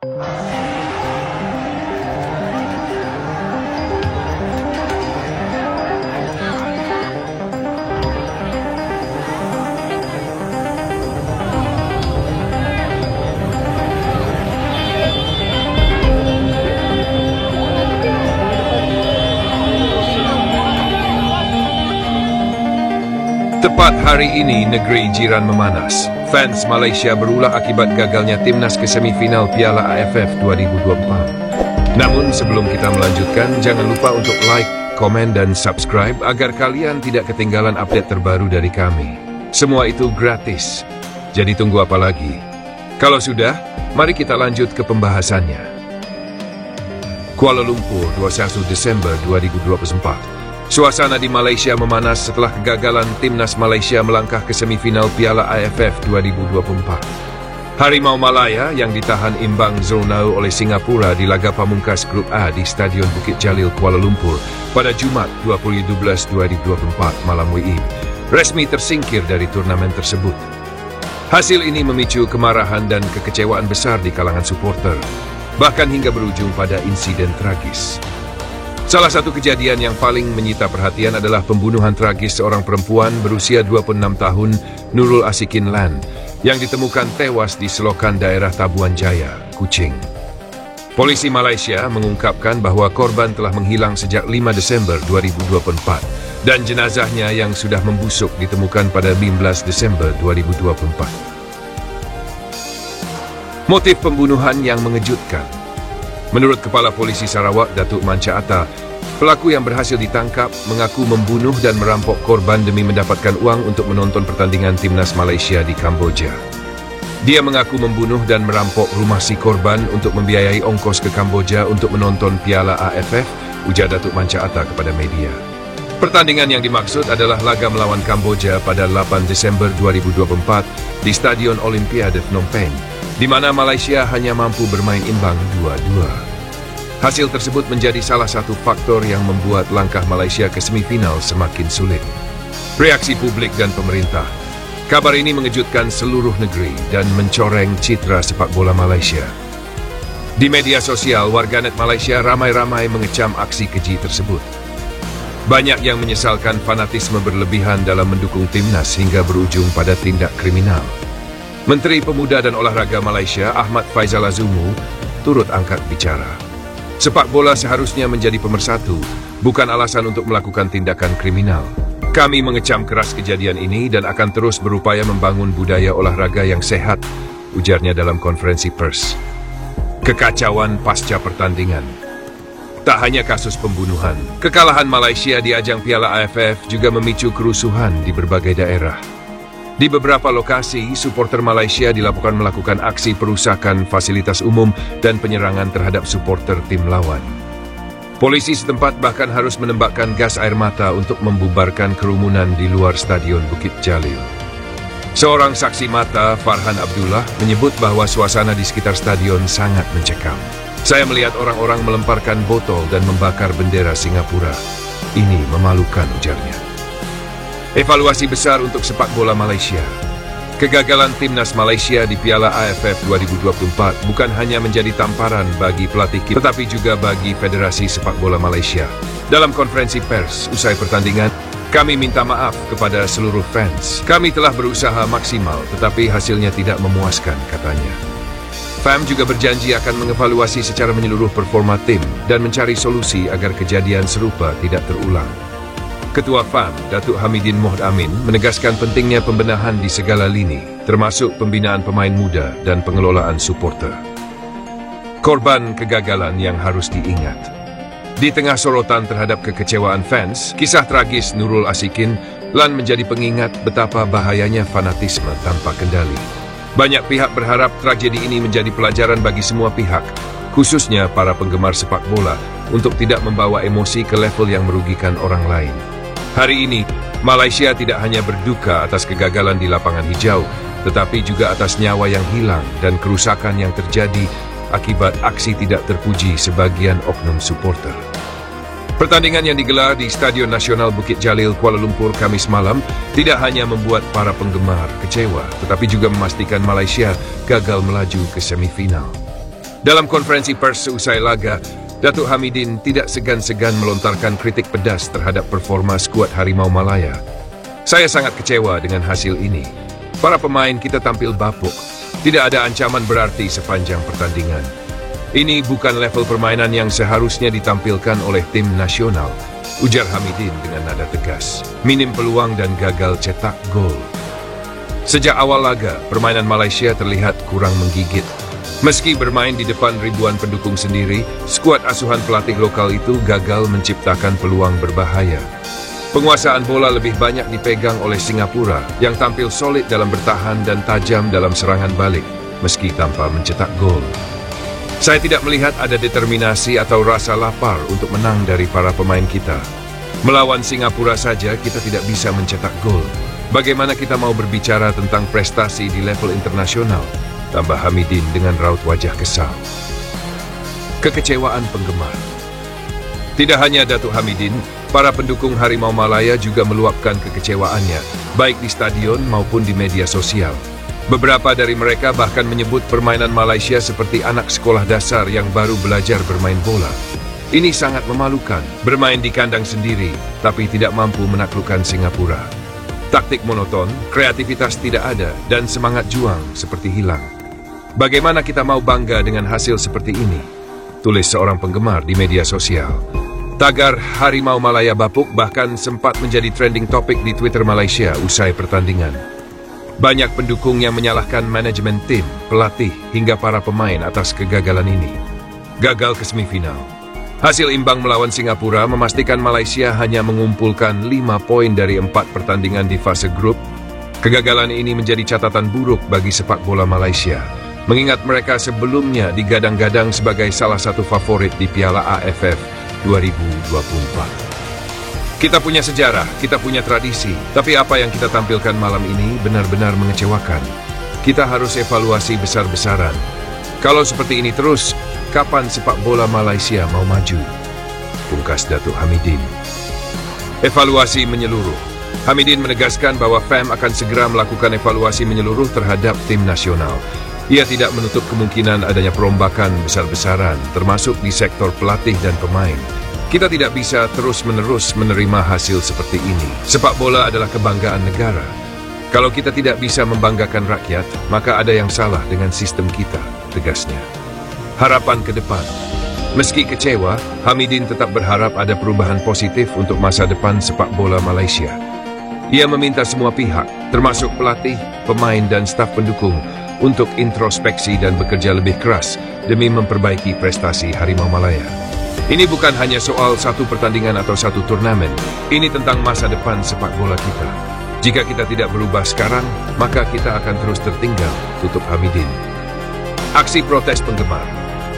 Tepat hari ini, negeri jiran memanas. Fans Malaysia berulah akibat gagalnya timnas ke semifinal Piala AFF 2024. Namun sebelum kita melanjutkan, jangan lupa untuk like, komen, dan subscribe agar kalian tidak ketinggalan update terbaru dari kami. Semua itu gratis. Jadi tunggu apa lagi? Kalau sudah, mari kita lanjut ke pembahasannya. Kuala Lumpur, 21 Desember 2024. Suasana di Malaysia memanas setelah kegagalan timnas Malaysia melangkah ke semifinal Piala AFF 2024. Harimau Malaya yang ditahan imbang 0-0 oleh Singapura di laga pamungkas Grup A di Stadion Bukit Jalil, Kuala Lumpur pada Jumat 20/12/2024 malam WIB, resmi tersingkir dari turnamen tersebut. Hasil ini memicu kemarahan dan kekecewaan besar di kalangan supporter, bahkan hingga berujung pada insiden tragis. Salah satu kejadian yang paling menyita perhatian adalah pembunuhan tragis seorang perempuan berusia 26 tahun, Nurul Asikin Lan, yang ditemukan tewas di selokan daerah Tabuan Jaya, Kuching. Polisi Malaysia mengungkapkan bahwa korban telah menghilang sejak 5 Desember 2024 dan jenazahnya yang sudah membusuk ditemukan pada 15 Desember 2024. Motif pembunuhan yang mengejutkan. Menurut Kepala Polisi Sarawak, Datuk Manca Atta, pelaku yang berhasil ditangkap mengaku membunuh dan merampok korban demi mendapatkan uang untuk menonton pertandingan timnas Malaysia di Kamboja. Dia mengaku membunuh dan merampok rumah si korban untuk membiayai ongkos ke Kamboja untuk menonton Piala AFF, ujar Datuk Manca Atta kepada media. Pertandingan yang dimaksud adalah laga melawan Kamboja pada 8 Desember 2024 di Stadion Olimpiade Phnom Penh, di mana Malaysia hanya mampu bermain imbang 2-2. Hasil tersebut menjadi salah satu faktor yang membuat langkah Malaysia ke semifinal semakin sulit. Reaksi publik dan pemerintah. Kabar ini mengejutkan seluruh negeri dan mencoreng citra sepak bola Malaysia. Di media sosial, warganet Malaysia ramai-ramai mengecam aksi keji tersebut. Banyak yang menyesalkan fanatisme berlebihan dalam mendukung timnas hingga berujung pada tindak kriminal. Menteri Pemuda dan Olahraga Malaysia, Ahmad Faizal Azumu, turut angkat bicara. Sepak bola seharusnya menjadi pemersatu, bukan alasan untuk melakukan tindakan kriminal. Kami mengecam keras kejadian ini dan akan terus berupaya membangun budaya olahraga yang sehat, ujarnya dalam konferensi pers. Kekacauan pasca pertandingan. Tak hanya kasus pembunuhan, kekalahan Malaysia di ajang Piala AFF juga memicu kerusuhan di berbagai daerah. Di beberapa lokasi, supporter Malaysia dilaporkan melakukan aksi perusakan fasilitas umum dan penyerangan terhadap supporter tim lawan. Polisi setempat bahkan harus menembakkan gas air mata untuk membubarkan kerumunan di luar Stadion Bukit Jalil. Seorang saksi mata, Farhan Abdullah, menyebut bahwa suasana di sekitar stadion sangat mencekam. Saya melihat orang-orang melemparkan botol dan membakar bendera Singapura. Ini memalukan, ujarnya. Evaluasi besar untuk sepak bola Malaysia. Kegagalan timnas Malaysia di Piala AFF 2024 bukan hanya menjadi tamparan bagi pelatih kita, tetapi juga bagi Federasi Sepak Bola Malaysia. Dalam konferensi pers usai pertandingan, kami minta maaf kepada seluruh fans. Kami telah berusaha maksimal, tetapi hasilnya tidak memuaskan, katanya. FAM juga berjanji akan mengevaluasi secara menyeluruh performa tim dan mencari solusi agar kejadian serupa tidak terulang. Ketua FAM, Datuk Hamidin Mohd Amin, menegaskan pentingnya pembenahan di segala lini, termasuk pembinaan pemain muda dan pengelolaan supporter. Korban kegagalan yang harus diingat. Di tengah sorotan terhadap kekecewaan fans, kisah tragis Nurul Asikin Lan menjadi pengingat betapa bahayanya fanatisme tanpa kendali. Banyak pihak berharap tragedi ini menjadi pelajaran bagi semua pihak, khususnya para penggemar sepak bola, untuk tidak membawa emosi ke level yang merugikan orang lain. Hari ini, Malaysia tidak hanya berduka atas kegagalan di lapangan hijau, tetapi juga atas nyawa yang hilang dan kerusakan yang terjadi akibat aksi tidak terpuji sebagian oknum supporter. Pertandingan yang digelar di Stadion Nasional Bukit Jalil, Kuala Lumpur, Kamis malam tidak hanya membuat para penggemar kecewa, tetapi juga memastikan Malaysia gagal melaju ke semifinal. Dalam konferensi pers seusai laga, Datuk Hamidin tidak segan-segan melontarkan kritik pedas terhadap performa skuad Harimau Malaya. Saya sangat kecewa dengan hasil ini. Para pemain kita tampil bapuk. Tidak ada ancaman berarti sepanjang pertandingan. Ini bukan level permainan yang seharusnya ditampilkan oleh tim nasional, ujar Hamidin dengan nada tegas. Minim peluang dan gagal cetak gol. Sejak awal laga, permainan Malaysia terlihat kurang menggigit. Meski bermain di depan ribuan pendukung sendiri, skuad asuhan pelatih lokal itu gagal menciptakan peluang berbahaya. Penguasaan bola lebih banyak dipegang oleh Singapura yang tampil solid dalam bertahan dan tajam dalam serangan balik, meski tanpa mencetak gol. Saya tidak melihat ada determinasi atau rasa lapar untuk menang dari para pemain kita. Melawan Singapura saja kita tidak bisa mencetak gol. Bagaimana kita mau berbicara tentang prestasi di level internasional? Tambah Hamidin dengan raut wajah kesal. Kekecewaan penggemar. Tidak hanya Datuk Hamidin, para pendukung Harimau Malaya juga meluapkan kekecewaannya, baik di stadion maupun di media sosial. Beberapa dari mereka bahkan menyebut permainan Malaysia seperti anak sekolah dasar yang baru belajar bermain bola. Ini sangat memalukan, bermain di kandang sendiri, tapi tidak mampu menaklukkan Singapura. Taktik monoton, kreativitas tidak ada, dan semangat juang seperti hilang. Bagaimana kita mau bangga dengan hasil seperti ini? Tulis seorang penggemar di media sosial. Tagar Harimau Malaya bapuk bahkan sempat menjadi trending topik di Twitter Malaysia usai pertandingan. Banyak pendukung yang menyalahkan manajemen tim, pelatih, hingga para pemain atas kegagalan ini. Gagal ke semifinal. Hasil imbang melawan Singapura memastikan Malaysia hanya mengumpulkan 5 poin dari 4 pertandingan di fase grup. Kegagalan ini menjadi catatan buruk bagi sepak bola Malaysia, mengingat mereka sebelumnya digadang-gadang sebagai salah satu favorit di Piala AFF 2024. Kita punya sejarah, kita punya tradisi, tapi apa yang kita tampilkan malam ini benar-benar mengecewakan. Kita harus evaluasi besar-besaran. Kalau seperti ini terus, kapan sepak bola Malaysia mau maju? Pungkas Datuk Hamidin. Evaluasi menyeluruh. Hamidin menegaskan bahwa FAM akan segera melakukan evaluasi menyeluruh terhadap tim nasional. Ia tidak menutup kemungkinan adanya perombakan besar-besaran, termasuk di sektor pelatih dan pemain. Kita tidak bisa terus-menerus menerima hasil seperti ini. Sepak bola adalah kebanggaan negara. Kalau kita tidak bisa membanggakan rakyat, maka ada yang salah dengan sistem kita, tegasnya. Harapan ke depan. Meski kecewa, Hamidin tetap berharap ada perubahan positif untuk masa depan sepak bola Malaysia. Ia meminta semua pihak, termasuk pelatih, pemain dan staf pendukung, untuk introspeksi dan bekerja lebih keras demi memperbaiki prestasi Harimau Malaya. Ini bukan hanya soal satu pertandingan atau satu turnamen, ini tentang masa depan sepak bola kita. Jika kita tidak berubah sekarang, maka kita akan terus tertinggal, tutup Hamidin. Aksi protes penggemar.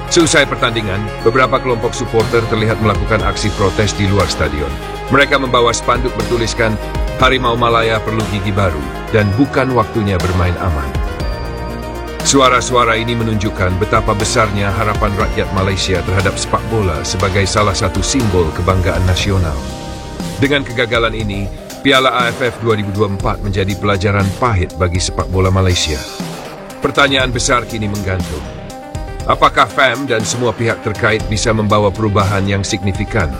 Seusai pertandingan, beberapa kelompok supporter terlihat melakukan aksi protes di luar stadion. Mereka membawa spanduk bertuliskan, Harimau Malaya perlu gigi baru, dan bukan waktunya bermain aman. Suara-suara ini menunjukkan betapa besarnya harapan rakyat Malaysia terhadap sepak bola sebagai salah satu simbol kebanggaan nasional. Dengan kegagalan ini, Piala AFF 2024 menjadi pelajaran pahit bagi sepak bola Malaysia. Pertanyaan besar kini menggantung. Apakah FAM dan semua pihak terkait bisa membawa perubahan yang signifikan?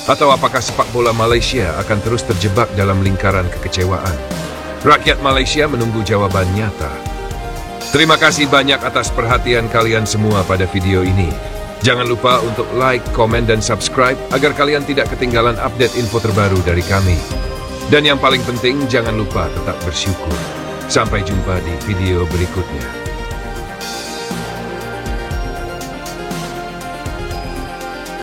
Atau apakah sepak bola Malaysia akan terus terjebak dalam lingkaran kekecewaan? Rakyat Malaysia menunggu jawaban nyata. Terima kasih banyak atas perhatian kalian semua pada video ini. Jangan lupa untuk like, komen, dan subscribe agar kalian tidak ketinggalan update info terbaru dari kami. Dan yang paling penting, jangan lupa tetap bersyukur. Sampai jumpa di video berikutnya.